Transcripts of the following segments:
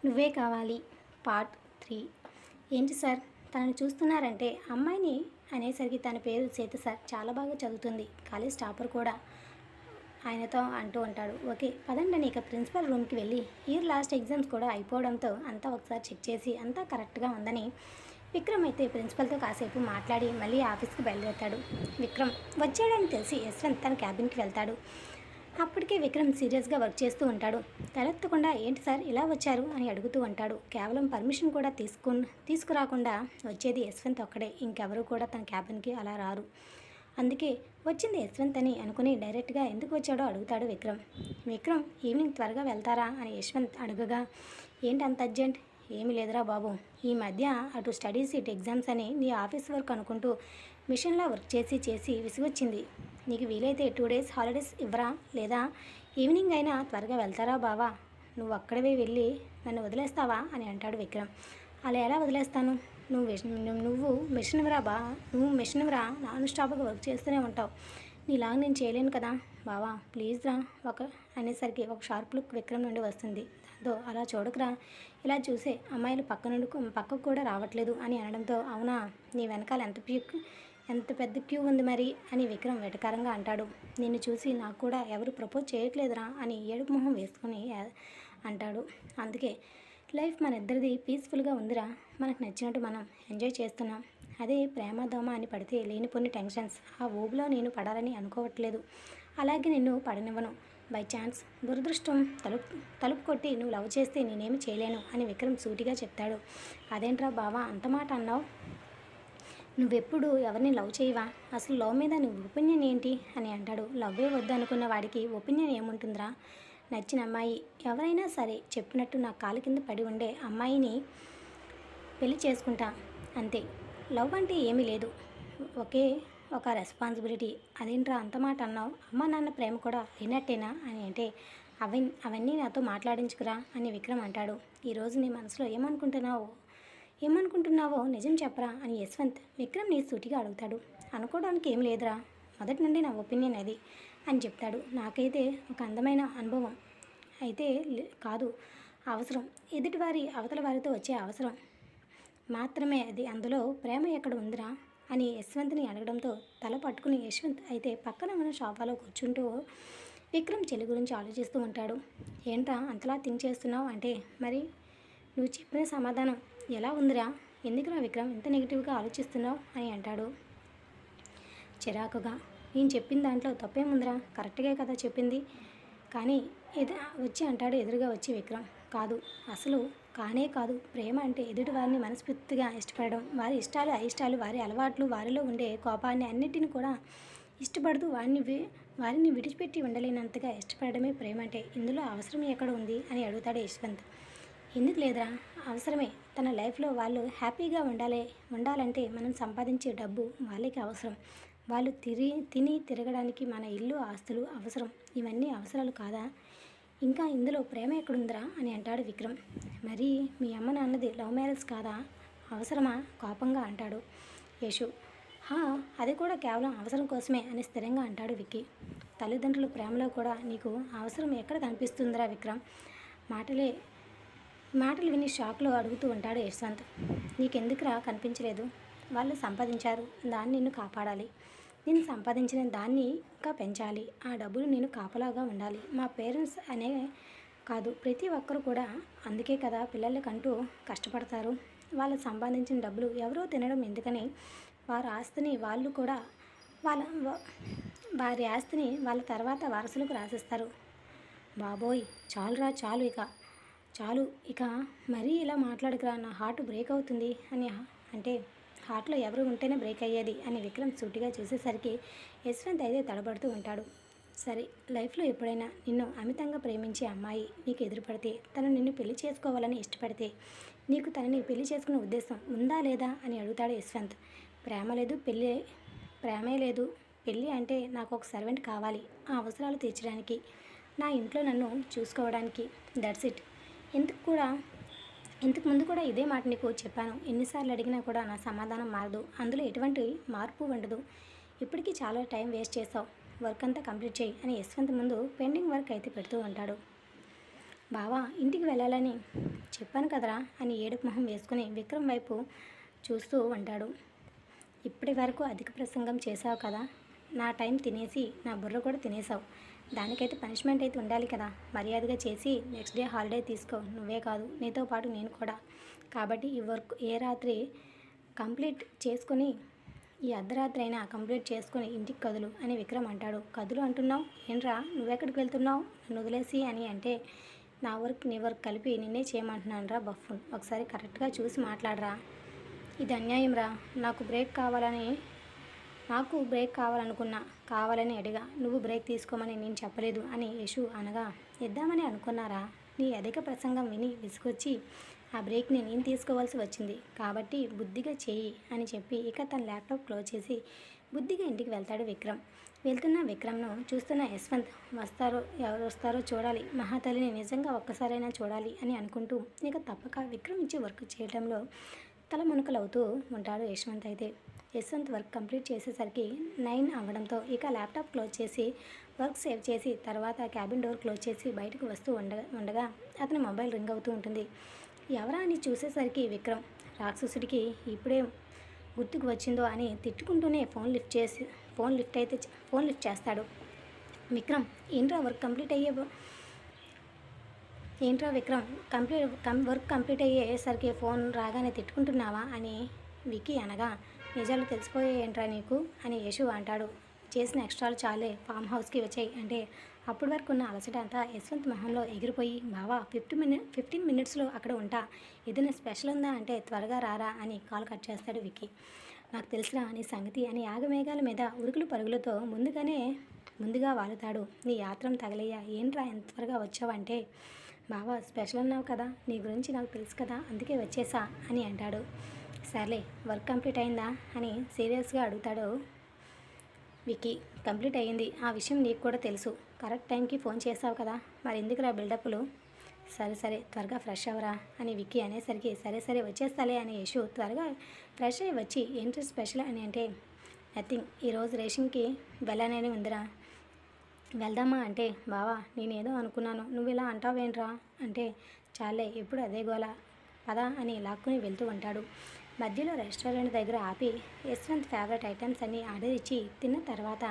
నువ్వే కావాలి పార్ట్ 3. ఏంటి సార్ తనని చూస్తున్నారంటే అమ్మాయిని అనేసరికి తన పేరు సేతు సార్, చాలా బాగా చదువుతుంది, కాలేజ్ టాపర్ కూడా ఆయనతో అంటూ ఉంటాడు. ఓకే పదండి అని ఇక ప్రిన్సిపల్ రూమ్కి వెళ్ళి ఇయర్ లాస్ట్ ఎగ్జామ్స్ కూడా అయిపోవడంతో అంతా ఒకసారి చెక్ చేసి అంతా కరెక్ట్గా ఉందని విక్రమ్ అయితే ప్రిన్సిపల్తో కాసేపు మాట్లాడి మళ్ళీ ఆఫీస్కి బయలుదేరుతాడు. విక్రమ్ వచ్చాడని తెలిసి యశ్వంత్ తన క్యాబిన్కి వెళ్తాడు. అప్పటికే విక్రమ్ సీరియస్గా వర్క్ చేస్తూ ఉంటాడు. తలెత్తకుండా ఏంటి సార్ ఇలా వచ్చారు అని అడుగుతూ ఉంటాడు. కేవలం పర్మిషన్ కూడా తీసుకురాకుండా వచ్చేది యశ్వంత్ ఒక్కడే, ఇంకెవరూ కూడా తన క్యాబిన్కి అలా రారు. అందుకే వచ్చింది యశ్వంత్ అని అనుకుని డైరెక్ట్గా ఎందుకు వచ్చాడో అడుగుతాడు విక్రమ్. విక్రమ్ ఈవినింగ్ త్వరగా వెళ్తారా అని యశ్వంత్ అడగగా, ఏంటి అంత అర్జెంట్? ఏమీ లేదురా బాబు, ఈ మధ్య అటు స్టడీస్ ఇటు ఎగ్జామ్స్ అని నీ ఆఫీస్ వర్క్ అనుకుంటూ మిషన్లా వర్క్ చేసి విసుగొచ్చింది. నీకు వీలైతే 2 days హాలిడేస్ ఇవ్వరా, లేదా ఈవినింగ్ అయినా త్వరగా వెళ్తారా బావా? నువ్వు అక్కడవే వెళ్ళి నన్ను వదిలేస్తావా అని అంటాడు విక్రమ్. అలా ఎలా వదిలేస్తాను? నువ్వు మెషిన్వరా, నాన్ స్టాప్గా వర్క్ చేస్తూనే ఉంటావు. నీలాగా నేను చేయలేను కదా బావా, ప్లీజ్ రా అనేసరికి ఒక షార్ప్ లుక్ విక్రమ్ నుండి వస్తుంది. దాంతో అలా చూడకురా, ఇలా చూసే అమ్మాయిలు పక్కకు కూడా రావట్లేదు అని అనడంతో, అవునా, నీ వెనకాల ఎంత పెద్ద క్యూ ఉంది మరి అని విక్రమ్ వెటకారంగా అంటాడు. నిన్ను చూసి నాకు కూడా ఎవరు ప్రపోజ్ చేయట్లేదురా అని ఏడుపు మొహం వేసుకొని అంటాడు. అందుకే లైఫ్ మన ఇద్దరిది పీస్ఫుల్గా ఉందిరా, మనకు నచ్చినట్టు మనం ఎంజాయ్ చేస్తున్నాం. అదే ప్రేమ దోమ అని పడితే లేనిపోని టెన్షన్స్, ఆ ఊబిలో నేను పడాలని అనుకోవట్లేదు, అలాగే నిన్ను పడనివ్వను. బై ఛాన్స్ దురదృష్టం తలుపు కొట్టి నువ్వు లవ్ చేస్తే నేనేమి చేయలేను అని విక్రమ్ సూటిగా చెప్తాడు. అదేంట్రా బావా అంత మాట అన్నావు? నువ్వెప్పుడు ఎవరిని లవ్ చేయవా? అసలు లవ్ మీద నీ ఒపీనియన్ ఏంటి అని అంటాడు. లవ్వే వద్దు అనుకున్న వాడికి ఒపీనియన్ ఏముంటుందిరా? నచ్చిన అమ్మాయి ఎవరైనా సరే చెప్పినట్టు నా కాలు కింద పడి ఉండే అమ్మాయిని పెళ్లి చేసుకుంటా, అంతే. లవ్ అంటే ఏమీ లేదు, ఒక రెస్పాన్సిబిలిటీ. అదేంట్రా అంత మాట అన్నావు? అమ్మ నాన్న ప్రేమ కూడా లేనట్టేనా అని అంటే, అవన్నీ నాతో మాట్లాడించుకురా అని విక్రమ్ అంటాడు. ఈరోజు నీ మనసులో ఏమనుకుంటున్నావో నిజం చెప్పరా అని యశ్వంత్ విక్రమ్ని సూటిగా అడుగుతాడు. అనుకోవడానికి ఏం లేదురా, మొదటి నుండి నా ఒపీనియన్ అది అని చెప్తాడు. నాకైతే ఒక అందమైన అనుభవం అయితే కాదు, అవసరం, అవతల వారితో వచ్చే అవసరం మాత్రమే అది. అందులో ప్రేమ ఎక్కడ ఉందిరా అని యశ్వంత్ని అడగడంతో తల పట్టుకుని యశ్వంత్ అయితే పక్కన ఉన్న సోఫాలో కూర్చుంటూ విక్రమ్ చెల్లి గురించి ఆలోచిస్తూ ఉంటాడు. ఏంట్రా అంతలా థింక్ చేస్తున్నావు అంటే, మరి నువ్వు చెప్పిన సమాధానం ఎలా ఉందిరా? ఎందుకురా విక్రమ్ ఇంత నెగిటివ్గా ఆలోచిస్తున్నావు అని అంటాడు చిరాకుగా. నేను చెప్పిన దాంట్లో తప్పేముందిరా, కరెక్ట్గా కదా చెప్పింది. కానీ ఎదురుగా వచ్చి విక్రమ్, కాదు, అసలు కానే కాదు. ప్రేమ అంటే ఎదుటి వారిని మనస్ఫూర్తిగా ఇష్టపడడం, వారి ఇష్టాలు అయిష్టాలు, వారి అలవాట్లు, వారిలో ఉండే కోపాన్ని అన్నిటిని కూడా ఇష్టపడుతూ వారిని విడిచిపెట్టి ఉండలేనంతగా ఇష్టపడడమే ప్రేమ అంటే. ఇందులో అవసరం ఎక్కడ ఉంది అని అడుగుతాడు యశ్వంత్. ఎందుకు లేదురా, అవసరమే. తన లైఫ్లో వాళ్ళు హ్యాపీగా ఉండాలంటే మనం సంపాదించే డబ్బు వాళ్ళకి అవసరం. వాళ్ళు తిని తిరగడానికి మన ఇల్లు ఆస్తులు అవసరం. ఇవన్నీ అవసరాలు కాదా? ఇంకా ఇందులో ప్రేమ ఎక్కడుందిరా అని అంటాడు విక్రమ్. మరి మీ అమ్మ నాన్నది లవ్ మ్యారేజ్ కాదా? అవసరమా? కోపంగా అంటాడు యశు. అది కూడా కేవలం అవసరం కోసమే అని స్థిరంగా అంటాడు విక్కీ. తల్లిదండ్రుల ప్రేమలో కూడా నీకు అవసరం ఎక్కడ కనిపిస్తుందిరా విక్రమ్? మాటలు విని షాక్లో అడుగుతూ ఉంటాడు యశ్వంత్. నీకెందుకురా కనిపించలేదు? వాళ్ళు సంపాదించారు, దాన్ని నిన్ను కాపాడాలి. నేను సంపాదించిన దాన్ని ఇంకా పెంచాలి. ఆ డబ్బులు నేను కాపలాగా ఉండాలి. మా పేరెంట్స్ అనే కాదు, ప్రతి ఒక్కరు కూడా అందుకే కదా పిల్లలకంటూ కష్టపడతారు. వాళ్ళు సంపాదించిన డబ్బులు ఎవరో తినడం ఎందుకని వారి ఆస్తిని వాళ్ళ తర్వాత వారసులకు రాసిస్తారు. బాబోయ్, చాలు ఇక మరీ ఇలా మాట్లాడకురా, నా హార్ట్ బ్రేక్ అవుతుంది అని అంటే, హార్ట్లో ఎవరు ఉంటేనే బ్రేక్ అయ్యేది అని విక్రమ్ సూటిగా చూసేసరికి యశ్వంత్ అయితే తడబడుతూ ఉంటాడు. సరే, లైఫ్లో ఎప్పుడైనా నిన్ను అమితంగా ప్రేమించే అమ్మాయి నీకు ఎదురుపడితే, తను నిన్ను పెళ్లి చేసుకోవాలని ఇష్టపడితే, నీకు తనని పెళ్లి చేసుకునే ఉద్దేశం ఉందా లేదా అని అడుగుతాడు యశ్వంత్. ప్రేమే లేదు. పెళ్ళి అంటే నాకు ఒక సర్వెంట్ కావాలి, ఆ అవసరాలు తీర్చడానికి, నా ఇంట్లో నన్ను చూసుకోవడానికి, దట్స్ ఇట్. ఇంతకు ముందు కూడా ఇదే మాట నీకు చెప్పాను. ఎన్నిసార్లు అడిగినా కూడా నా సమాధానం మారదు, అందులో ఎటువంటి మార్పు ఉండదు. ఇప్పటికీ చాలా టైం వేస్ట్ చేసావు, వర్క్ అంతా కంప్లీట్ చేయి అని యశ్వంత్ ముందు పెండింగ్ వర్క్ అయితే పెడుతూ ఉంటాడు. బావా ఇంటికి వెళ్ళాలని చెప్పాను కదరా అని ఏడుపు మొహం వేసుకుని విక్రమ్ వైపు చూస్తూ ఉంటాడు. ఇప్పటి వరకు అధిక ప్రసంగం చేశావు కదా, నా టైం తినేసి నా బుర్ర కూడా తినేసావు. దానికైతే పనిష్మెంట్ అయితే ఉండాలి కదా. మర్యాదగా చేసి నెక్స్ట్ డే హాలిడే తీసుకో. నువ్వే కాదు, నీతో పాటు నేను కూడా. కాబట్టి ఈ వర్క్ ఏ రాత్రి కంప్లీట్ చేసుకొని, ఈ అర్ధరాత్రి అయినా కంప్లీట్ చేసుకొని ఇంటికి కదులు అని విక్రమ్ అంటాడు. కదులు అంటున్నావు ఏంట్రా, నువ్వెక్కడికి వెళ్తున్నావు, నన్ను వదిలేసి అని అంటే, నా వర్క్ నీ వర్క్ కలిపి నిన్నే చేయమంటున్నాను రా బఫ్ఫున్. ఒకసారి కరెక్ట్గా చూసి మాట్లాడరా. ఇది అన్యాయం రా. నాకు బ్రేక్ కావాలనుకున్నా, కావాలని అడిగా. నువ్వు బ్రేక్ తీసుకోమని నేను చెప్పలేదు అని యశు అనగా, ఇద్దామని అనుకున్నారా. నీ అధిక ప్రసంగం విని విసుగొచ్చి ఆ బ్రేక్ని నేను తీసుకోవాల్సి వచ్చింది. కాబట్టి బుద్ధిగా చేయి అని చెప్పి ఇక తన ల్యాప్టాప్ క్లోజ్ చేసి బుద్ధిగా ఇంటికి వెళ్తాడు విక్రమ్. వెళ్తున్న విక్రమ్ను చూస్తున్న యశ్వంత్, ఎవరు వస్తారో చూడాలి, మహాతల్లిని నిజంగా ఒక్కసారైనా చూడాలి అని అనుకుంటూ ఇక తప్పక విక్రమ్ ఇచ్చి వర్క్ చేయడంలో తల మునకలవుతూ ఉంటాడు యశ్వంత్. అయితే యశ్వంత్ వర్క్ కంప్లీట్ చేసేసరికి 9 అవ్వడంతో ఇక ల్యాప్టాప్ క్లోజ్ చేసి వర్క్ సేవ్ చేసి తర్వాత క్యాబిన్ డోర్ క్లోజ్ చేసి బయటకు వస్తూ ఉండగా అతని మొబైల్ రింగ్ అవుతూ ఉంటుంది. ఎవరా అని చూసేసరికి విక్రమ్. రాక్షసుడికి ఇప్పుడే గుర్తుకు వచ్చిందో అని తిట్టుకుంటూనే ఫోన్ లిఫ్ట్ చేస్తాడు. విక్రమ్, ఏంట్రా విక్రమ్, వర్క్ కంప్లీట్ అయ్యేసరికి ఫోన్ రాగానే తిట్టుకుంటున్నావా అని విక్కీ అనగా, నిజాలు తెలిసిపోయాయి ఏంట్రా నీకు అని యశు అంటాడు. చేసిన ఎక్స్ట్రాలు చాలే, ఫామ్ హౌస్కి వచ్చాయి అంటే అప్పటి వరకు ఉన్న అలసట అంతా యశ్వంత్ మొహంలో ఎగిరిపోయి, బావా 15 మినిట్స్లో అక్కడ ఉంటా, ఏదైనా స్పెషల్ ఉందా అంటే త్వరగా రారా అని కాల్ కట్ చేస్తాడు విక్కీ. నాకు తెలుసురా నీ సంగతి అని ఆగమేఘాల మీద ఉరుకులు పరుగులతో ముందుగా వాలుతాడు. నీ యాత్రం తగలయ్యా, ఏంట్రా ఎంత త్వరగా వచ్చావంటే, బావా స్పెషల్ అన్నావు కదా, నీ గురించి నాకు తెలుసు కదా, అందుకే వచ్చేసా అని అంటాడు. సర్లే, వర్క్ కంప్లీట్ అయిందా అని సీరియస్గా అడుగుతాడు విక్కీ. కంప్లీట్ అయ్యింది, ఆ విషయం నీకు కూడా తెలుసు. కరెక్ట్ టైంకి ఫోన్ చేసావు కదా, మరి ఎందుకురా బిల్డప్లు. సరే త్వరగా ఫ్రెష్ అవ్వరా అని విక్కీ అనేసరికి, సరే వచ్చేస్తాలే అని యశు త్వరగా ఫ్రెష్ అయ్యి వచ్చి ఏంటి స్పెషల్ అని అంటే, నథింగ్, ఈరోజు రేషన్కి వెళ్ళానని ఉందిరా, వెళ్దామా అంటే, బావా నేనేదో అనుకున్నాను, నువ్వు ఇలా అంటావేంట్రా అంటే, చాలే ఎప్పుడు అదే గోల, పదా అని లాక్కుని వెళ్తూ ఉంటాడు. మధ్యలో రెస్టారెంట్ దగ్గర ఆపి యశ్వంత్ ఫేవరెట్ ఐటమ్స్ అన్నీ ఆర్డర్ ఇచ్చి తిన్న తర్వాత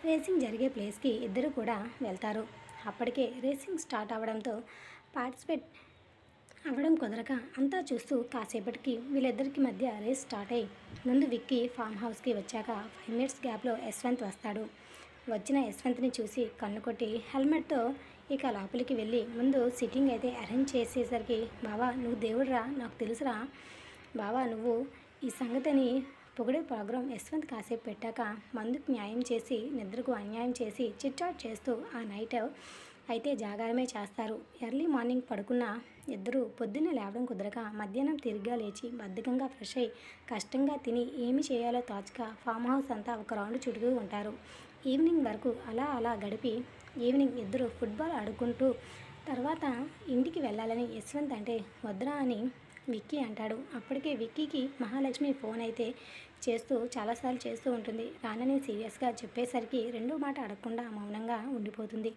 రేసింగ్ జరిగే ప్లేస్కి ఇద్దరు కూడా వెళ్తారు. అప్పటికే రేసింగ్ స్టార్ట్ అవ్వడంతో పార్టిసిపేట్ అవ్వడం కుదరక అంతా చూస్తూ కాసేపటికి వీళ్ళిద్దరికి మధ్య రేస్ స్టార్ట్ అయ్యి ముందు విక్కీ ఫామ్ హౌస్కి వచ్చాక 5 మినిట్స్ గ్యాప్లో యశ్వంత్ వస్తాడు. వచ్చిన యశ్వంత్ని చూసి కన్ను కొట్టి హెల్మెట్తో ఇక లోపలికి వెళ్ళి ముందు సిట్టింగ్ అయితే అరేంజ్ చేసేసరికి, బావా నువ్వు దేవుడురా, నాకు తెలుసురా బావా, నువ్వు ఈ సంగతిని పొగిడే ప్రోగ్రాం యశ్వంత్ కాసేపు పెట్టాక మందుకు న్యాయం చేసి నిద్రకు అన్యాయం చేసి చిట్చాట్ చేస్తూ ఆ నైట్ అయితే జాగారమే చేస్తారు. ఎర్లీ మార్నింగ్ పడుకున్న ఇద్దరు పొద్దున్నే లేవడం కుదరక మధ్యాహ్నం తిరిగ్గా లేచి బద్ధకంగా ఫ్రెష్ అయ్యి కష్టంగా తిని ఏమి చేయాలో తోచక ఫామ్ హౌస్ అంతా ఒక రౌండ్ చుడుతూ ఉంటారు. ఈవినింగ్ వరకు అలా గడిపి ఈవినింగ్ ఇద్దరు ఫుట్బాల్ ఆడుకుంటూ తర్వాత ఇంటికి వెళ్ళాలని యశ్వంత్ అంటే, వద్దురా అని విక్కీ అంటాడు. అప్పటికే విక్కీకి మహాలక్ష్మి ఫోన్ అయితే చాలాసార్లు చేస్తూ ఉంటుంది. రానని సీరియస్గా చెప్పేసరికి రెండో మాట అడగకుండా మౌనంగా ఉండిపోతుంది.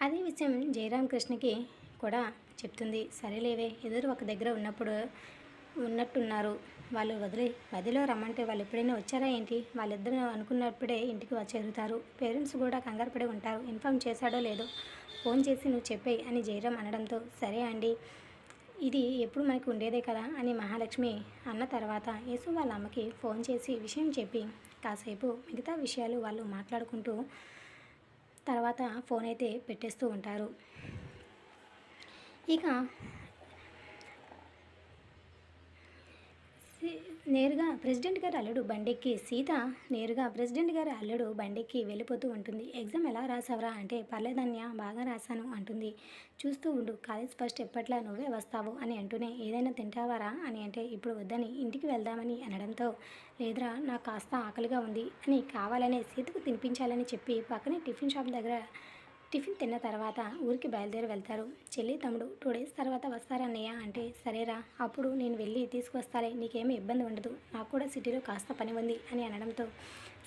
అదే విషయం జయరామ్ కృష్ణకి కూడా చెప్తుంది. సరేలేవే, ఎదురు ఒక దగ్గర ఉన్నట్టున్నారు, వాళ్ళు వదిలో రమ్మంటే వాళ్ళు ఎప్పుడైనా వచ్చారా ఏంటి, వాళ్ళిద్దరూ అనుకున్నప్పుడే ఇంటికి చేరుతారు. పేరెంట్స్ కూడా కంగారు పడి ఉంటారు, ఇన్ఫామ్ చేశాడో లేదో ఫోన్ చేసి నువ్వు చెప్పేయి అని జయరామ్ అనడంతో, సరే అండి, ఇది ఎప్పుడు మనకి ఉండేదే కదా అని మహాలక్ష్మి అన్న తర్వాత యేసు వాళ్ళ అమ్మకి ఫోన్ చేసి విషయం చెప్పి కాసేపు మిగతా విషయాలు వాళ్ళు మాట్లాడుకుంటూ తర్వాత ఫోన్ అయితే పెట్టేస్తూ ఉంటారు. ఇక నేరుగా ప్రెసిడెంట్ గారి అల్లుడు బండెక్కి సీత నేరుగా ప్రెసిడెంట్ గారి అల్లుడు బండెక్కి వెళ్ళిపోతూ ఉంటుంది. ఎగ్జామ్ ఎలా రాసావరా అంటే, పర్లేదన్య, బాగా రాశాను అంటుంది. చూస్తూ ఉండు, కాలేజ్ ఫస్ట్ ఎప్పట్లా నువ్వే వస్తావు అని అంటూనే, ఏదైనా తింటావారా అని అంటే, ఇప్పుడు వద్దని ఇంటికి వెళ్దామని అనడంతో, లేదురా నాకు కాస్త ఆకలిగా ఉంది అని కావాలనే సీతకు తినిపించాలని చెప్పి పక్కనే టిఫిన్ షాప్ దగ్గర టిఫిన్ తిన్న తర్వాత ఊరికి బయలుదేరి వెళ్తారు. చెల్లి తమ్ముడు 2 డేస్ తర్వాత వస్తారన్నయ్య అంటే, సరేరా, అప్పుడు నేను వెళ్ళి తీసుకొస్తాలే, నీకేమీ ఇబ్బంది ఉండదు, నాకు కూడా సిటీలో కాస్త పని ఉంది అని అనడంతో,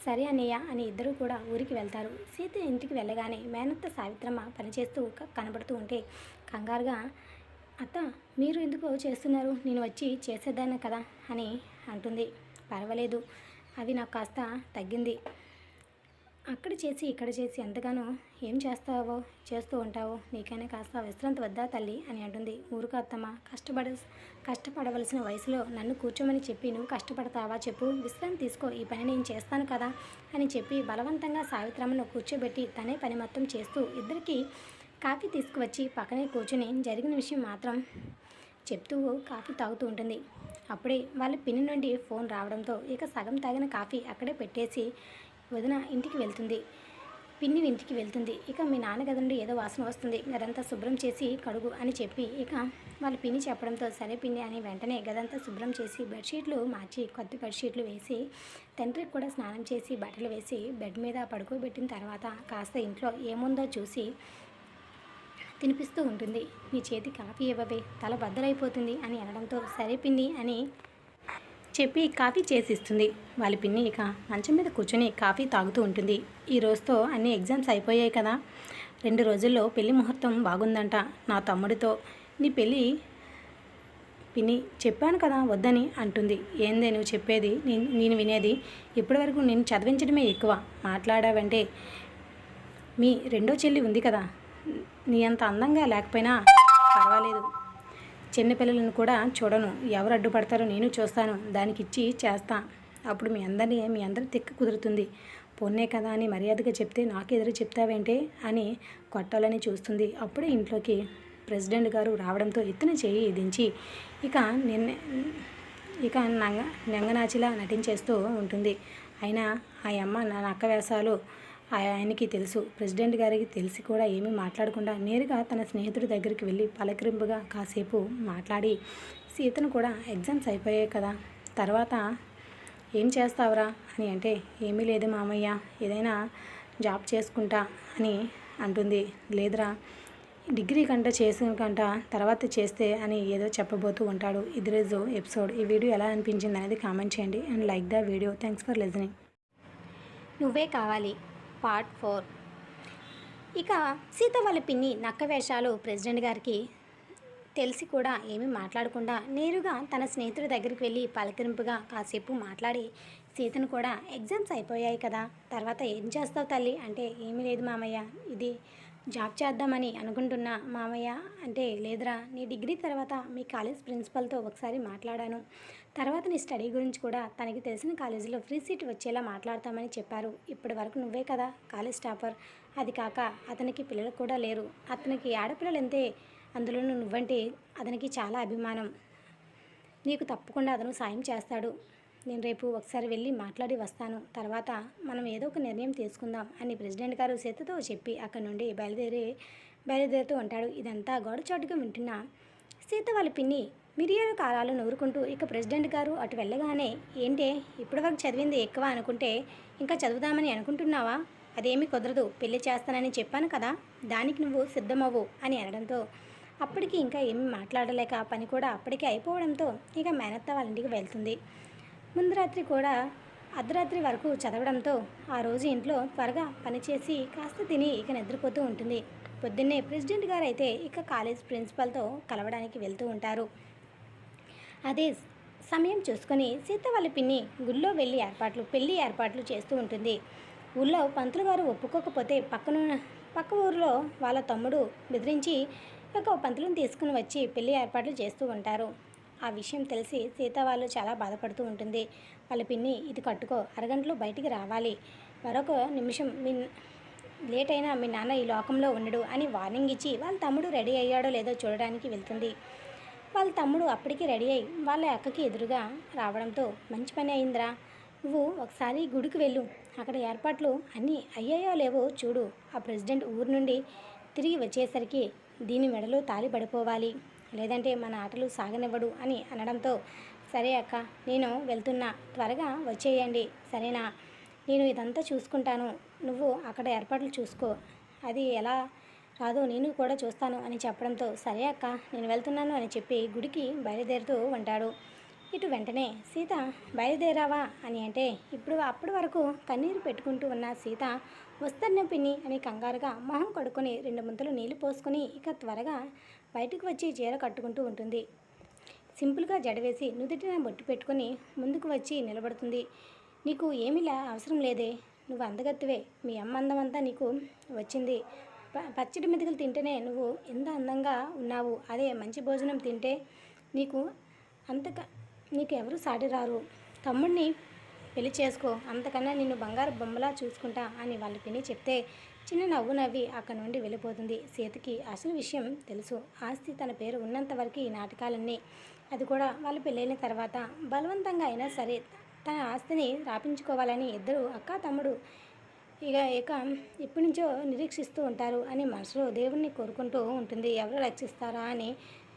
సరే అన్నయ్య అని ఇద్దరు కూడా ఊరికి వెళ్తారు. సీత ఇంటికి వెళ్ళగానే మేనత్త సావిత్రమ్మ పనిచేస్తూ కనబడుతూ ఉంటే కంగారుగా అత్త, మీరు ఎందుకు చేస్తున్నారు, నేను వచ్చి చేసేదాన్ని కదా అని అంటుంది. పర్వాలేదు, అది నాకు కాస్త తగ్గింది. అక్కడ చేసి ఇక్కడ చేసి ఎంతగానో ఏం చేస్తూ ఉంటావో, నీకైనా కాస్త విశ్రాంతి వద్దా తల్లి అని అంటుంది. ఊరుకు అత్తమ్మ, కష్టపడవలసిన వయసులో నన్ను కూర్చోమని చెప్పి నువ్వు కష్టపడతావా చెప్పు, విశ్రాంతి తీసుకో, ఈ పని నేను చేస్తాను కదా అని చెప్పి బలవంతంగా సావిత్రమ్మను కూర్చోబెట్టి తనే పని మొత్తం చేస్తూ ఇద్దరికి కాఫీ తీసుకువచ్చి పక్కనే కూర్చుని జరిగిన విషయం మాత్రం చెప్తూ కాఫీ తాగుతూ ఉంటుంది. అప్పుడే వాళ్ళ పిన్ని నుండి ఫోన్ రావడంతో ఇక సగం తాగిన కాఫీ అక్కడే పెట్టేసి వదిన ఇంటికి వెళ్తుంది. పిన్ని ఇంటికి వెళ్తుంది. ఇక మీ నాన్న గది నుండి ఏదో వాసన వస్తుంది, గదంతా శుభ్రం చేసి కడుగు అని చెప్పి ఇక వాళ్ళ పిన్ని చెప్పడంతో సరే పిన్ని అని వెంటనే గదంతా శుభ్రం చేసి బెడ్షీట్లు మార్చి కొత్త బెడ్షీట్లు వేసి తండ్రికి కూడా స్నానం చేసి బట్టలు వేసి బెడ్ మీద పడుకోబెట్టిన తర్వాత కాస్త ఇంట్లో ఏముందో చూసి తినిపిస్తూ ఉంటుంది. నీ చేతి కాఫీ ఇవ్వవే, తల బద్దలైపోతుంది అని అనడంతో సరే పిన్ని అని చెప్పి కాఫీ చేసిస్తుంది. వాళ్ళ పిన్ని ఇక మంచం మీద కూర్చొని కాఫీ తాగుతూ ఉంటుంది. ఈ రోజుతో అన్ని ఎగ్జామ్స్ అయిపోయాయి కదా, 2 రోజుల్లో పెళ్లి ముహూర్తం బాగుందంట నా తమ్ముడితో, నీ పెళ్ళి పిన్ని చెప్పాను కదా వద్దని అంటుంది. ఏందే నువ్వు చెప్పేది, నేను వినేది, ఇప్పటివరకు నేను చదివించడమే ఎక్కువ, మాట్లాడావంటే మీ రెండో చెల్లి ఉంది కదా, నీ అంత అందంగా లేకపోయినా పర్వాలేదు, చిన్నపిల్లలను కూడా చూడను, ఎవరు అడ్డుపడతారో నేను చూస్తాను, దానికి ఇచ్చి చేస్తా, అప్పుడు మీ అందరి తిక్క కుదురుతుంది, పొన్నే కదా అని మర్యాదగా చెప్తే నాకెదురు చెప్తావేంటే అని కొట్టాలని చూస్తుంది. అప్పుడే ఇంట్లోకి ప్రెసిడెంట్ గారు రావడంతో ఎత్తున చేయి దించి ఇక నంగనాచిలా నటించేస్తూ ఉంటుంది. అయినా ఆ అమ్మ నా నక్క వేషాలు ఆయనకి తెలుసు. ప్రెసిడెంట్ గారికి తెలిసి కూడా ఏమీ మాట్లాడకుండా నేరుగా తన స్నేహితుడి దగ్గరికి వెళ్ళి పలకరింపుగా కాసేపు మాట్లాడి, సీతను కూడా ఎగ్జామ్స్ అయిపోయాయి కదా, తర్వాత ఏం చేస్తావురా అని అంటే, ఏమీ లేదు మామయ్య, ఏదైనా జాబ్ చేసుకుంటా అని అంటుంది. లేదురా, డిగ్రీ చేసిన తర్వాత చేస్తే అని ఏదో చెప్పబోతూ ఉంటాడు. ఇది రోజు ఎపిసోడ్. ఈ వీడియో ఎలా అనిపించింది అనేది కామెంట్ చేయండి and like the video. Thanks for listening. నువ్వే కావాలి పార్ట్ 4. ఇక సీత వాళ్ళ పిన్ని నక్క వేషాలు ప్రెసిడెంట్ గారికి తెలిసి కూడా ఏమీ మాట్లాడకుండా నేరుగా తన స్నేహితుడి దగ్గరికి వెళ్ళి పలకరింపుగా కాసేపు మాట్లాడి, సీతను కూడా ఎగ్జామ్స్ అయిపోయాయి కదా, తర్వాత ఏం చేస్తావు తల్లి అంటే, ఏమీ లేదు మామయ్య, ఇది జాబ్ చేద్దామని అనుకుంటున్నా మామయ్య అంటే, లేదురా, నీ డిగ్రీ తర్వాత మీ కాలేజ్ ప్రిన్సిపల్తో ఒకసారి మాట్లాడాను, తర్వాత నీ స్టడీ గురించి కూడా తనకి తెలిసిన కాలేజీలో ఫ్రీ సీట్ వచ్చేలా మాట్లాడతామని చెప్పారు. ఇప్పటి వరకు నువ్వే కదా కాలేజ్ టాపర్, అది కాక అతనికి పిల్లలు కూడా లేరు, అతనికి ఆడపిల్లలు ఎంతే, అందులోనూ నువ్వంటే అతనికి చాలా అభిమానం, నీకు తప్పకుండా అతను సాయం చేస్తాడు, నేను రేపు ఒకసారి వెళ్ళి మాట్లాడి వస్తాను, తర్వాత మనం ఏదో ఒక నిర్ణయం తీసుకుందాం అని ప్రెసిడెంట్ గారు సీతతో చెప్పి అక్కడి నుండి బయలుదేరుతూ ఉంటాడు. ఇదంతా గోడచాటుగా వింటున్న సీత వాళ్ళ పిన్ని మిరియాలు కారాలు నూరుకుంటూ ఇక ప్రెసిడెంట్ గారు అటు వెళ్ళగానే, ఏంటే ఇప్పటివరకు చదివింది ఎక్కువ అనుకుంటే ఇంకా చదువుదామని అనుకుంటున్నావా, అదేమీ కుదరదు, పెళ్లి చేస్తానని చెప్పాను కదా, దానికి నువ్వు సిద్ధమవ్వు అని అనడంతో అప్పటికి ఇంకా ఏమీ మాట్లాడలేక పని కూడా అప్పటికే అయిపోవడంతో ఇక మేనత్త వాళ్ళ ఇంటికి వెళ్తుంది. ముందు రాత్రి కూడా అర్ధరాత్రి వరకు చదవడంతో ఆ రోజు ఇంట్లో త్వరగా పనిచేసి కాస్త తిని ఇక నిద్రపోతూ ఉంటుంది. పొద్దున్నే ప్రెసిడెంట్ గారు అయితే ఇక కాలేజ్ ప్రిన్సిపల్తో కలవడానికి వెళ్తూ ఉంటారు. అదే సమయం చూసుకొని సీత వాళ్ళ పిన్ని గుళ్ళో వెళ్ళి పెళ్లి ఏర్పాట్లు చేస్తూ ఉంటుంది. ఊళ్ళో పంతులు గారు ఒప్పుకోకపోతే పక్క ఊరిలో వాళ్ళ తమ్ముడు బెదిరించి ఒక పంతులను తీసుకుని వచ్చి పెళ్లి ఏర్పాట్లు చేస్తూ ఉంటారు. ఆ విషయం తెలిసి సీత వాళ్ళు చాలా బాధపడుతూ ఉంటుంది. వాళ్ళ పిన్ని, ఇది కట్టుకో, అరగంటలో బయటికి రావాలి, మరొక నిమిషం లేట్ అయినా మీ నాన్న ఈ లోకంలో ఉండడు అని వార్నింగ్ ఇచ్చి వాళ్ళ తమ్ముడు రెడీ అయ్యాడో లేదో చూడడానికి వెళ్తుంది. వాళ్ళ తమ్ముడు అప్పటికి రెడీ అయ్యి వాళ్ళ అక్కకి ఎదురుగా రావడంతో, మంచి పని అయిందిరా, నువ్వు ఒకసారి గుడికి వెళ్ళు, అక్కడ ఏర్పాట్లు అన్నీ అయ్యాయో లేవో చూడు, ఆ ప్రెసిడెంట్ ఊరు నుండి తిరిగి వచ్చేసరికి దీని మెడలో తాళి పడిపోవాలి, లేదంటే మన ఆటలు సాగనివ్వడు అని అనడంతో, సరే అక్క, నేను వెళ్తున్నా, త్వరగా వచ్చేయండి సరేనా, నేను ఇదంతా చూసుకుంటాను, నువ్వు అక్కడ ఏర్పాట్లు చూసుకో, అది ఎలా రాదో నేను కూడా చూస్తాను అని చెప్పడంతో, సరే అక్క, నేను వెళ్తున్నాను అని చెప్పి గుడికి బయలుదేరుతూ ఉంటాడు. ఇటు వెంటనే సీత, బయలుదేరావా అని అంటే, అప్పటి వరకు కన్నీరు పెట్టుకుంటూ ఉన్న సీత, వస్తున్న పిన్ని అని కంగారుగా మొహం కడుక్కొని 2 ముంతలు నీళ్లు పోసుకొని ఇక త్వరగా బయటకు వచ్చి చీర కట్టుకుంటూ ఉంటుంది. సింపుల్గా జడవేసి నుదుటిన బొట్టు పెట్టుకొని ముందుకు వచ్చి నిలబడుతుంది. నీకు ఏమిలా అవసరం లేదే, నువ్వు అందగత్తివే, మీ అమ్మ అందమంతా నీకు వచ్చింది. పచ్చడి మెతుకులు తింటేనే నువ్వు ఎంత అందంగా ఉన్నావు. అదే మంచి భోజనం తింటే నీకు అంతక నీకు ఎవరు సాటిరారు. తమ్ముడిని పెళ్లి చేసుకో, అంతకన్నా నిన్ను బంగారు బొమ్మలా చూసుకుంటా అని వాళ్ళ పిన్ని చెప్తే చిన్న నవ్వు నవ్వి అక్కడి నుండి వెళ్ళిపోతుంది. సీతకి అసలు విషయం తెలుసు. ఆస్తి తన పేరు ఉన్నంత వరకు ఈ నాటకాలన్నీ, అది కూడా వాళ్ళ పెళ్ళైన తర్వాత బలవంతంగా అయినా సరే తన ఆస్తిని రాపించుకోవాలని ఇద్దరు అక్క తమ్ముడు ఇక ఎప్పటి నుంచో నిరీక్షిస్తూ ఉంటారు అని మనసులో దేవుడిని కోరుకుంటూ ఉంటుంది. ఎవరు రక్షిస్తారా అని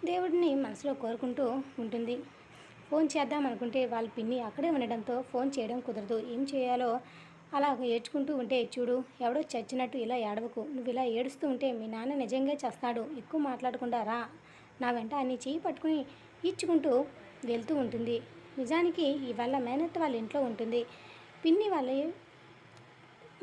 దేవుడిని మనసులో కోరుకుంటూ ఉంటుంది. ఫోన్ చేద్దాం అనుకుంటే వాళ్ళ పిన్ని అక్కడే ఉండడంతో ఫోన్ చేయడం కుదరదు. ఏం చేయాలో అలా ఏడ్చుకుంటూ ఉంటే, చూడు ఎవడో చచ్చినట్టు ఇలా ఏడవకు, నువ్వు ఇలా ఏడుస్తూ ఉంటే మీ నాన్న నిజంగా చేస్తాడు, ఎక్కువ మాట్లాడకుండా రా నా వెంట అని చెయ్యి పట్టుకుని ఈడ్చుకుంటూ వెళ్తూ ఉంటుంది. నిజానికి ఇవాళ మేనత్త వాళ్ళ ఇంట్లో ఉంటుంది.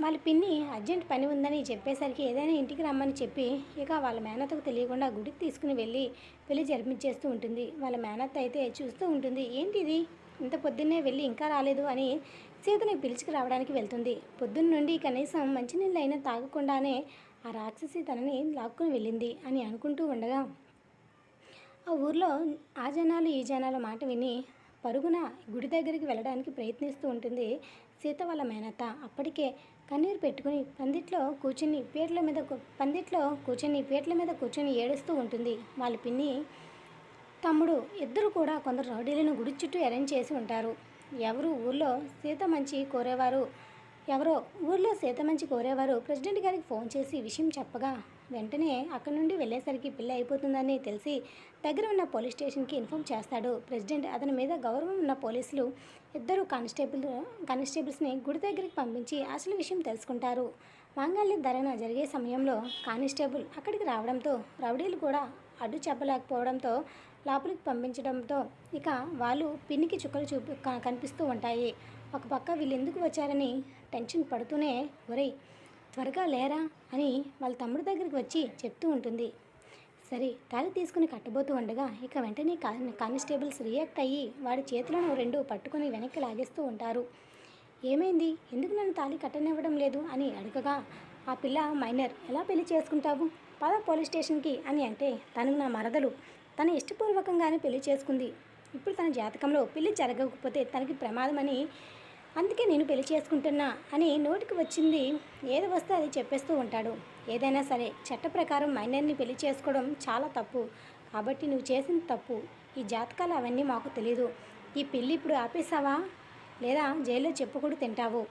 వాళ్ళ పిన్ని అర్జెంట్ పని ఉందని చెప్పేసరికి ఏదైనా ఇంటికి రమ్మని చెప్పి ఇక వాళ్ళ మేనత్తకు తెలియకుండా గుడికి తీసుకుని వెళ్ళి పెళ్లి జరిపించేస్తూ ఉంటుంది. వాళ్ళ మేనత్త అయితే చూస్తూ ఉంటుంది. ఏంటిది ఇంత పొద్దున్నే వెళ్ళి ఇంకా రాలేదు అని సీతని పిలుచుకు రావడానికి వెళ్తుంది. పొద్దున్న నుండి కనీసం మంచినీళ్ళు అయినా తాగకుండానే ఆ రాక్షసి తనని లాక్కుని వెళ్ళింది అని అనుకుంటూ ఉండగా ఆ ఊర్లో ఆ జనాలు ఈ జనాల మాట విని పరుగున గుడి దగ్గరికి వెళ్ళడానికి ప్రయత్నిస్తూ ఉంటుంది సీత వాళ్ళ మేనత్త. అప్పటికే కన్నీరు పెట్టుకుని పందిట్లో కూర్చుని పీటల మీద కూర్చొని ఏడుస్తూ ఉంటుంది. వాళ్ళ పిన్ని తమ్ముడు ఇద్దరు కూడా కొందరు రౌడీలను గుడి చుట్టూ అరేంజ్ చేసి ఉంటారు. ఊర్లో సీత మంచి కోరేవారు ప్రెసిడెంట్ గారికి ఫోన్ చేసి విషయం చెప్పగా వెంటనే అక్కడి నుండి వెళ్ళేసరికి పెళ్ళి అయిపోతుందని తెలిసి దగ్గర ఉన్న పోలీస్ స్టేషన్కి ఇన్ఫామ్ చేస్తాడు ప్రెసిడెంట్. అతని మీద గౌరవం ఉన్న పోలీసులు ఇద్దరు కానిస్టేబుల్స్ని గుడి దగ్గరికి పంపించి అసలు విషయం తెలుసుకుంటారు. మాంగళ్య ధరణ జరిగే సమయంలో కానిస్టేబుల్ అక్కడికి రావడంతో రౌడీలు కూడా అడ్డు చెప్పలేకపోవడంతో లోపలికి పంపించడంతో ఇక వాళ్ళు పిన్నికి చుక్కలు కనిపిస్తూ ఉంటాయి. ఒక పక్క వీళ్ళు ఎందుకు వచ్చారని టెన్షన్ పడుతూనే ఒరేయ్ త్వరగా లేరా అని వాళ్ళ తమ్ముడి దగ్గరికి వచ్చి చెప్తూ ఉంటుంది. సరే తాళి తీసుకుని కట్టబోతూ ఉండగా ఇక వెంటనే కానిస్టేబుల్స్ రియాక్ట్ అయ్యి వాడి చేతులను రెండు పట్టుకొని వెనక్కి లాగేస్తూ ఉంటారు. ఏమైంది, ఎందుకు నన్ను తాళి కట్టనివ్వడం లేదు అని అడగగా ఆ పిల్ల మైనర్, ఎలా పెళ్లి చేసుకుంటావు, పద పోలీస్ స్టేషన్కి అని అంటే తనకు నా మరదలు, తన ఇష్టపూర్వకంగానే పెళ్లి చేసుకుంది, ఇప్పుడు తన జాతకంలో పెళ్లి జరగకపోతే తనకి ప్రమాదమని, అందుకే నేను పెళ్లి చేసుకుంటున్నా అని నోటికి వచ్చింది ఏది వస్తే అది చెప్పేస్తూ ఉంటాడు. ఏదైనా సరే చట్ట ప్రకారం మైనర్ని పెళ్లి చేసుకోవడం చాలా తప్పు, కాబట్టి నువ్వు చేసిన తప్పు, ఈ జాతకాలు అవన్నీ మాకు తెలీదు, ఈ పెళ్ళి ఇప్పుడు ఆపేసావా లేదా జైల్లో చెప్పుకుడు తింటావు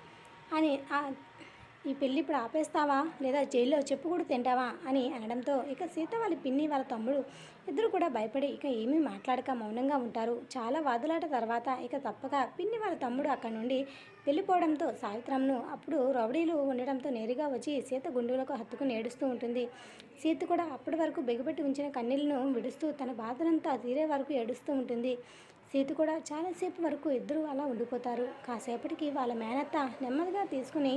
అని ఈ పెళ్ళి ఇప్పుడు ఆపేస్తావా లేదా జైల్లో చెప్పుకుడు తింటావా అని అనడంతో ఇక సీత వాళ్ళ పిన్ని వాళ్ళ తమ్ముడు ఇద్దరు కూడా భయపడి ఇక ఏమీ మాట్లాడక మౌనంగా ఉంటారు. చాలా వాదులాట తర్వాత ఇక తప్పక పిన్ని వాళ్ళ తమ్ముడు అక్కడి నుండి వెళ్ళిపోవడంతో సావిత్రమ్మను అప్పుడు రౌడీలు ఉండడంతో నేరుగా వచ్చి సీత గుండెలకు హత్తుకుని ఏడుస్తూ ఉంటుంది. సీత కూడా అప్పటి వరకు బిగబెట్టి ఉంచిన కన్నీళ్లను విడుస్తూ తన బాధనంతా తీరే వరకు ఏడుస్తూ ఉంటుంది. సీత కూడా చాలాసేపు వరకు ఇద్దరు అలా ఉండిపోతారు. కాసేపటికి వాళ్ళ మేనత్త నెమ్మదిగా తీసుకుని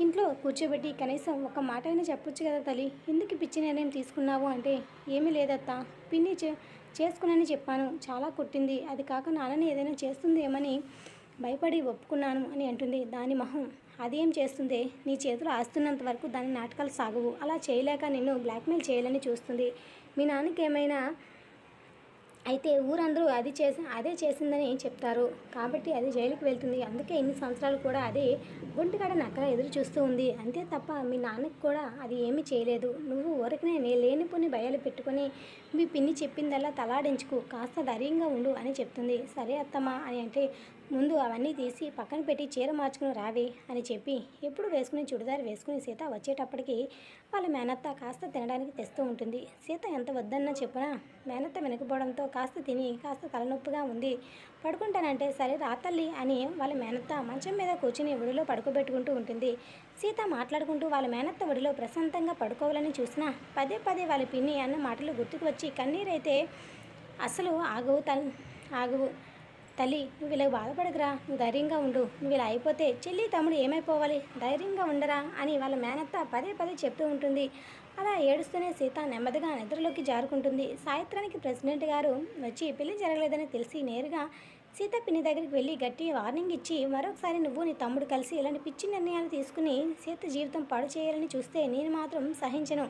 ఇంట్లో కూర్చోబెట్టి కనీసం ఒక మాట అయినా చెప్పొచ్చు కదా తల్లి, ఎందుకు పిచ్చి నిర్ణయం తీసుకున్నావు అంటే, ఏమీ లేదత్తా, పిన్ని చేసుకున్నానని చెప్పాను, చాలా కొట్టింది, అది కాక నాన్నని ఏదైనా చేస్తుందేమని భయపడి ఒప్పుకున్నాను అని అంటుంది. దాని మొహం అదేం చేస్తుందే, నీ చేతులు ఆస్తున్నంత వరకు దాని నాటకాలు సాగవు, అలా చేయలేక నిన్ను బ్లాక్మెయిల్ చేయాలని చూస్తుంది, మీ నాన్నకి ఏమైనా అయితే ఊరందరూ అదే చేసిందని చెప్తారు, కాబట్టి అది జైలుకి వెళ్తుంది, అందుకే ఇన్ని సంవత్సరాలు కూడా అదే గుంటికాడ నక్కల ఎదురు చూస్తూ ఉంది, అంతే తప్ప మీ నాన్నకి కూడా అది ఏమీ చేయలేదు, నువ్వు ఊరకనే లేనిపోని భయాలు పెట్టుకొని మీ పిన్ని చెప్పిందల్లా తలాడించుకు, కాస్త ధైర్యంగా ఉండు అని చెప్తుంది. సరే అత్తమ్మా అని అంటే, ముందు అవన్నీ తీసి పక్కన పెట్టి చీర మార్చుకుని రావే అని చెప్పి ఎప్పుడు వేసుకుని చుడిదారు వేసుకుని సీత వచ్చేటప్పటికి వాళ్ళ మేనత్త కాస్త తినడానికి తెస్తూ ఉంటుంది. సీత ఎంత వద్దన్నా చెప్పినా మేనత్త వెనకపోవడంతో కాస్త తిని కాస్త తలనొప్పిగా ఉంది, పడుకుంటానంటే సరే రాతల్లి అని వాళ్ళ మేనత్త మంచం మీద కూర్చుని ఒడిలో పడుకోబెట్టుకుంటూ ఉంటుంది. సీత మాట్లాడుకుంటూ వాళ్ళ మేనత్త ఒడిలో ప్రశాంతంగా పడుకోవాలని చూసినా పదే పదే వాళ్ళ పిన్ని అన్న మాటలు గుర్తుకు వచ్చి కన్నీరైతే అసలు ఆగవు తల్లి, నువ్వు ఇలా బాధపడకురా, నువ్వు ధైర్యంగా ఉండు, నువ్వు ఇలా అయిపోతే చెల్లి తమ్ముడు ఏమైపోవాలి, ధైర్యంగా ఉండరా అని వాళ్ళ మేనత్త పదే పదే చెప్తూ ఉంటుంది. అలా ఏడుస్తూనే సీత నెమ్మదిగా నిద్రలోకి జారుకుంటుంది. సాయంత్రానికి ప్రెసిడెంట్ గారు వచ్చి పెళ్లి జరగలేదని తెలిసి నేరుగా సీత పిన్ని దగ్గరికి వెళ్ళి గట్టి వార్నింగ్ ఇచ్చి, మరొకసారి నువ్వు నీ తమ్ముడు కలిసి ఇలాంటి పిచ్చి నిర్ణయాలు తీసుకుని సీత జీవితం పాడు చేయాలని చూస్తే నేను మాత్రం సహించను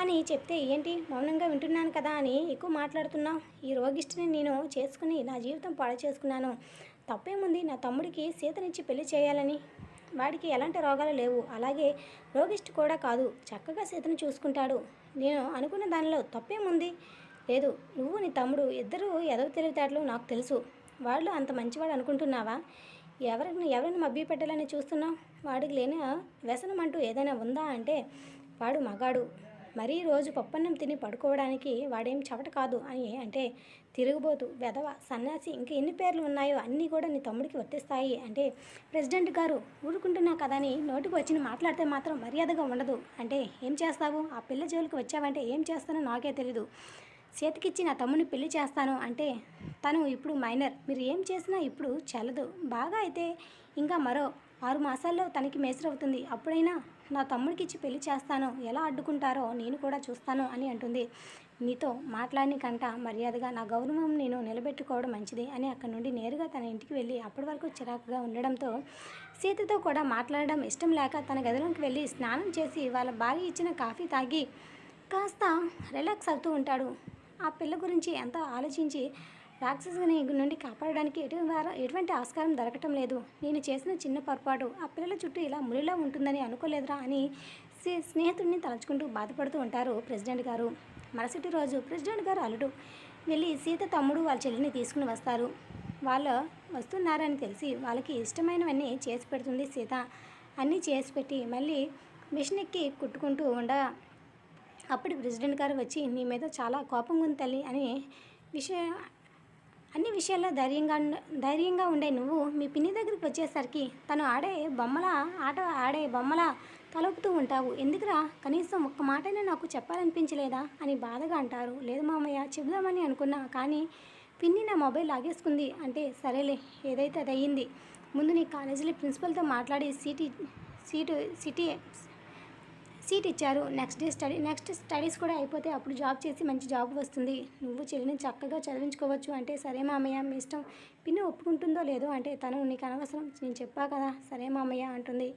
అని చెప్తే, ఏంటి మౌనంగా వింటున్నాను కదా అని ఎక్కువ మాట్లాడుతున్నావు? ఈ రోగిష్టిని నేను చేసుకుని నా జీవితం పాడు చేసుకున్నాను. తప్పేముంది నా తమ్ముడికి సీతనిచ్చి పెళ్లి చేయాలని? వాడికి ఎలాంటి రోగాలు లేవు. అలాగే రోగిష్టి కూడా కాదు. చక్కగా సీతను చూసుకుంటాడు. నేను అనుకున్న దానిలో తప్పేముంది? లేదు, నువ్వు నీ తమ్ముడు ఇద్దరూ ఎదవ తెలివితేటలు నాకు తెలుసు. వాళ్ళు అంత మంచివాడు అనుకుంటున్నావా? ఎవరిని మభ్య పెట్టాలని చూస్తున్నావు? వాడికి లేని వ్యసనం అంటూ ఏదైనా ఉందా అంటే వాడు మగాడు. మరీ రోజు పప్పన్నం తిని పడుకోవడానికి వాడేం చవట కాదు అని అంటే, తిరుగుబోతు, వెధవ, సన్యాసి, ఇంకా ఎన్ని పేర్లు ఉన్నాయో అన్నీ కూడా నీ తమ్ముడికి వర్తిస్తాయి అంటే, ప్రెసిడెంట్ గారు ఊరుకుంటున్నా కదా అని నోటికి వచ్చి మాట్లాడితే మాత్రం మర్యాదగా ఉండదు అంటే ఏం చేస్తావు? ఆ పిల్ల జోలికి వచ్చావంటే ఏం చేస్తానో నాకే తెలీదు. చేతికిచ్చి నా తమ్ముని పెళ్లి చేస్తాను అంటే తను ఇప్పుడు మైనర్. మీరు ఏం చేసినా ఇప్పుడు చెల్లదు. బాగా అయితే ఇంకా మరో 6 మాసాల్లో తనకి మేసరవుతుంది. అప్పుడైనా నా తమ్ముడికి ఇచ్చి పెళ్లి చేస్తాను. ఎలా అడ్డుకుంటారో నేను కూడా చూస్తాను అని అంటుంది. నీతో మాట్లాడిన కంట మర్యాదగా నా గౌరవం నేను నిలబెట్టుకోవడం మంచిది అని అక్కడి నుండి నేరుగా తన ఇంటికి వెళ్ళి అప్పటి వరకు చిరాకుగా ఉండడంతో సీతతో కూడా మాట్లాడడం ఇష్టం లేక తన గదిలోకి వెళ్ళి స్నానం చేసి వాళ్ళ భార్య ఇచ్చిన కాఫీ తాగి కాస్త రిలాక్స్ అవుతూ ఉంటాడు. ఆ పిల్ల గురించి ఎంత ఆలోచించి రాక్షసుని నుండి కాపాడడానికి ఎటువంటి ఆస్కారం దొరకటం లేదు. నేను చేసిన చిన్న పొరపాటు ఆ పిల్లల చుట్టూ ఇలా మురిలా ఉంటుందని అనుకోలేదురా అని స్నేహితుడిని తలుచుకుంటూ బాధపడుతూ ఉంటారు ప్రెసిడెంట్ గారు. మరుసటి రోజు ప్రెసిడెంట్ గారు అల్లుడు వెళ్ళి సీత తమ్ముడు వాళ్ళ చెల్లిని తీసుకుని వస్తారు. వాళ్ళు వస్తున్నారని తెలిసి వాళ్ళకి ఇష్టమైనవన్నీ చేసి పెడుతుంది సీత. అన్నీ చేసి పెట్టి మళ్ళీ మిషన్ ఎక్కి కుట్టుకుంటూ ఉండగా అప్పుడు ప్రెసిడెంట్ గారు వచ్చి, నీ మీద చాలా కోపంగా ఉంది తల్లి అని అన్ని విషయాల్లో ధైర్యంగా ఉండే నువ్వు మీ పిన్ని దగ్గరికి వచ్చేసరికి తను ఆడే బొమ్మల తలుపుతూ ఉంటావు. ఎందుకురా కనీసం ఒక్క మాటైనా నాకు చెప్పాలనిపించలేదా అని బాధగా అంటారు. లేదు మామయ్య, చెబుదామని అనుకున్నా, కానీ పిన్ని నా మొబైల్ లాగేసుకుంది అంటే సరేలే, ఏదైతే అది అయ్యింది. ముందు నీ కాలేజీలో ప్రిన్సిపల్తో మాట్లాడి సీట్ ఇచ్చారు. నెక్స్ట్ స్టడీస్ కూడా అయిపోతే అప్పుడు జాబ్ చేసి మంచి జాబ్ వస్తుంది. నువ్వు చెల్లిని చక్కగా చదివించుకోవచ్చు అంటే సరే మామయ్య మీ ఇష్టం. పిన్ని ఒప్పుకుంటుందో లేదో అంటే తను నీకు అనవసరం, నేను చెప్పా కదా, సరే మామయ్య అంటుంది.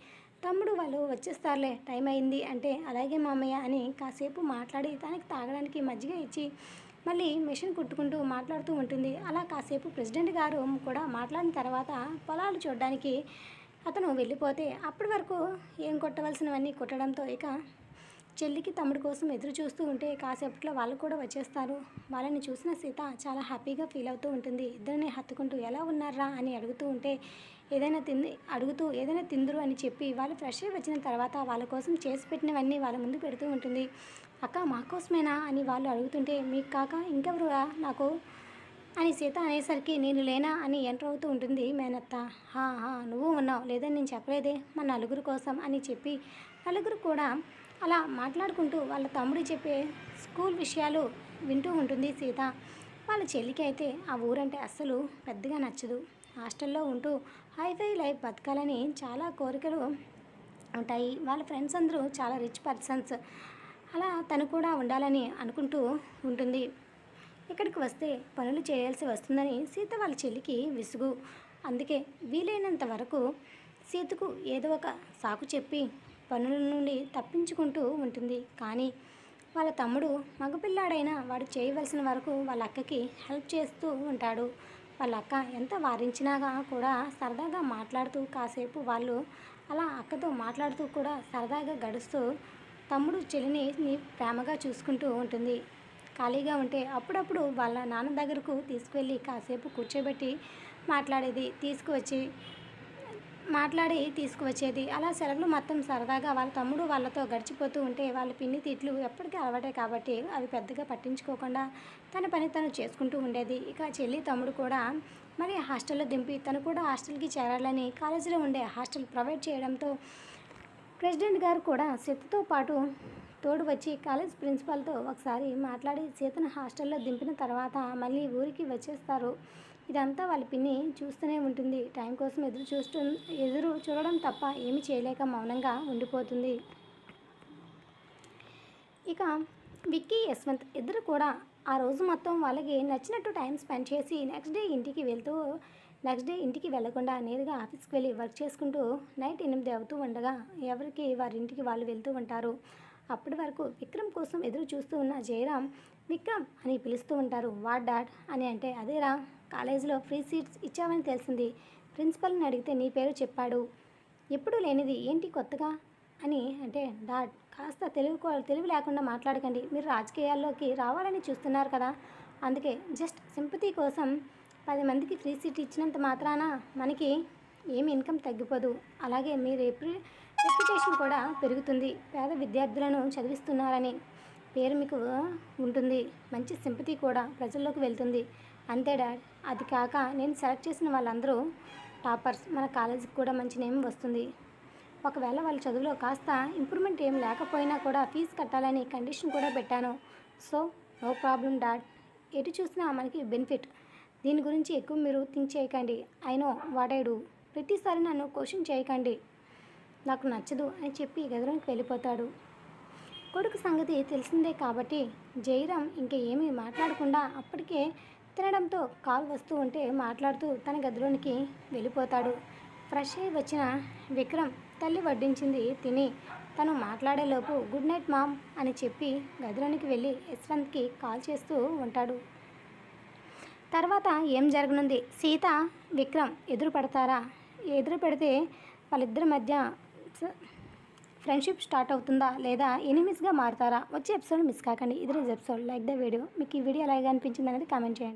తమ్ముడు వాళ్ళు వచ్చేస్తారులే, టైం అయింది అంటే అలాగే మామయ్య అని కాసేపు మాట్లాడి తనకి తాగడానికి మజ్జిగ ఇచ్చి మళ్ళీ మిషన్ కుట్టుకుంటూ మాట్లాడుతూ ఉంటుంది. అలా కాసేపు ప్రెసిడెంట్ గారు కూడా మాట్లాడిన తర్వాత పొలాలు చూడడానికి అతను వెళ్ళిపోతే అప్పటి వరకు ఏం కొట్టవలసినవన్నీ కొట్టడంతో ఇక చెల్లికి తమ్ముడి కోసం ఎదురు చూస్తూ ఉంటే కాసేపట్లో వాళ్ళు కూడా వచ్చేస్తారు. వాళ్ళని చూసిన సీత చాలా హ్యాపీగా ఫీల్ అవుతూ ఉంటుంది. ఇద్దరిని హత్తుకుంటూ ఎలా ఉన్నారా అని ఏదైనా తిందురు అని చెప్పి వాళ్ళు ఫ్రెష్ అయ్యి వచ్చిన తర్వాత వాళ్ళ కోసం చేసి పెట్టినవన్నీ వాళ్ళ ముందు పెడుతూ ఉంటుంది. అక్క మా కోసమేనా అని వాళ్ళు అడుగుతుంటే, మీకు కాక ఇంకెవరురా నాకు అని సీత అనేసరికి, నేను లేనా అని ఎంటర్ అవుతూ ఉంటుంది మేనత్త. నువ్వు ఉన్నావు, లేదని నేను చెప్పలేదే, మా నలుగురు కోసం అని చెప్పి నలుగురు కూడా అలా మాట్లాడుకుంటూ వాళ్ళ తమ్ముడు చెప్పే స్కూల్ విషయాలు వింటూ ఉంటుంది సీత. వాళ్ళ చెల్లికి అయితే ఆ ఊరంటే అస్సలు పెద్దగా నచ్చదు. హాస్టల్లో ఉంటూ హైఫై లైఫ్ బతకాలని చాలా కోరికలు ఉంటాయి. వాళ్ళ ఫ్రెండ్స్ అందరూ చాలా రిచ్ పర్సన్స్. అలా తను కూడా ఉండాలని అనుకుంటూ ఉంటుంది. ఇక్కడికి వస్తే పనులు చేయాల్సి వస్తుందని సీత వాళ్ళ చెల్లికి విసుగు. అందుకే వీలైనంత వరకు సీతకు ఏదో ఒక సాకు చెప్పి పనుల నుండి తప్పించుకుంటూ ఉంటుంది. కానీ వాళ్ళ తమ్ముడు మగపిల్లాడైనా వాడు చేయవలసిన వరకు వాళ్ళ అక్కకి హెల్ప్ చేస్తూ ఉంటాడు. వాళ్ళ అక్క ఎంత వారించినా కూడా సరదాగా మాట్లాడుతూ కాసేపు వాళ్ళు అలా అక్కతో మాట్లాడుతూ కూడా సరదాగా గడుస్తూ తమ్ముడు చెల్లిని ప్రేమగా చూసుకుంటూ ఉంటుంది. ఖాళీగా ఉంటే అప్పుడప్పుడు వాళ్ళ నాన్న దగ్గరకు తీసుకువెళ్ళి కాసేపు కూర్చోబెట్టి తీసుకువచ్చేది. అలా సెలవులు మొత్తం సరదాగా వాళ్ళ తమ్ముడు వాళ్ళతో గడిచిపోతూ ఉంటే వాళ్ళ పిన్ని తిట్లు ఎప్పటికీ అలవాటే కాబట్టి అవి పెద్దగా పట్టించుకోకుండా తన పని తను చేసుకుంటూ ఉండేది. ఇక చెల్లి తమ్ముడు కూడా మరి హాస్టల్లో దింపి తను కూడా హాస్టల్కి చేరాలని కాలేజీలో ఉండే హాస్టల్ ప్రొవైడ్ చేయడంతో ప్రెసిడెంట్ గారు కూడా సీతతో పాటు తోడు వచ్చి కాలేజ్ ప్రిన్సిపాల్తో ఒకసారి మాట్లాడి సీతను హాస్టల్లో దింపిన తర్వాత మళ్ళీ ఊరికి వచ్చేస్తారు. ఇదంతా వాళ్ళ పిన్ని చూస్తూనే ఉంటుంది. టైం కోసం ఎదురు చూడడం తప్ప ఏమీ చేయలేక మౌనంగా ఉండిపోతుంది. ఇక విక్కీ యశ్వంత్ ఇద్దరు కూడా ఆ రోజు మొత్తం వాళ్ళకి నచ్చినట్టు టైం స్పెండ్ చేసి నెక్స్ట్ డే ఇంటికి వెళ్లకుండా నేరుగా ఆఫీస్కి వెళ్ళి వర్క్ చేసుకుంటూ నైట్ 8 అవుతూ ఉండగా ఎవరికి వారి ఇంటికి వాళ్ళు వెళ్తూ ఉంటారు. అప్పటి వరకు విక్రమ్ కోసం ఎదురు చూస్తూ ఉన్న జయరాం విక్రమ్ అని పిలుస్తూ ఉంటారు. వాట్ డాడ్ అని అంటే, అదేరా కాలేజీలో ఫ్రీ సీట్స్ ఇచ్చావని తెలిసింది. ప్రిన్సిపల్ని అడిగితే నీ పేరు చెప్పాడు. ఎప్పుడూ లేనిది ఏంటి కొత్తగా అని అంటే, డాడ్ కాస్త తెలివి లేకుండా మాట్లాడకండి. మీరు రాజకీయాల్లోకి రావాలని చూస్తున్నారు కదా, అందుకే జస్ట్ సింపతి కోసం 10 మందికి ఫ్రీ సీట్ ఇచ్చినంత మాత్రాన మనకి ఏమి ఇన్కమ్ తగ్గిపోదు. అలాగే మీ రెప్యుటేషన్ కూడా పెరుగుతుంది. పేద విద్యార్థులను చదివిస్తున్నారని పేరు మీకు ఉంటుంది. మంచి సింపతి కూడా ప్రజల్లోకి వెళ్తుంది. అంతే డాడ్. అది కాక నేను సెలెక్ట్ చేసిన వాళ్ళందరూ టాపర్స్. మన కాలేజీకి కూడా మంచి నేమ్ వస్తుంది. ఒకవేళ వాళ్ళ చదువులో కాస్త ఇంప్రూవ్మెంట్ ఏం లేకపోయినా కూడా ఫీజు కట్టాలని కండిషన్ కూడా పెట్టాను. So no problem dad. ఎటు చూసినా మనకి బెనిఫిట్. దీని గురించి ఎక్కువ మీరు థింక్ చేయకండి. I know what I do. ప్రతిసారి నన్ను క్వశ్చన్ చేయకండి, నాకు నచ్చదు అని చెప్పి గదిలోకి వెళ్ళిపోతాడు. కొడుకు సంగతి తెలిసిందే కాబట్టి జయరాం ఇంకా ఏమీ మాట్లాడకుండా అప్పటికే తినడంతో కాల్ వస్తూ ఉంటే మాట్లాడుతూ తన గదిలోనికి వెళ్ళిపోతాడు. ఫ్రెష్ అయి వచ్చిన విక్రమ్ తల్లి వడ్డించింది తిని తను మాట్లాడేలోపు గుడ్ నైట్ మామ్ అని చెప్పి గదిలోనికి వెళ్ళి యశ్వంత్కి కాల్ చేస్తూ ఉంటాడు. తర్వాత ఏం జరగనుంది? సీత విక్రమ్ ఎదురు పడతారా? ఎదురు పెడితే వాళ్ళిద్దరి మధ్య ఫ్రెండ్షిప్ స్టార్ట్ అవుతుందా లేదా ఎనిమీస్గా మారుతారా? వచ్చే ఎపిసోడ్ మిస్ కాకండి. ఇది రోజు ఎపిసోడ్. Like the video. మీకు ఈ వీడియో ఎలాగ అనిపించింది అనేది కామెంట్ చేయండి.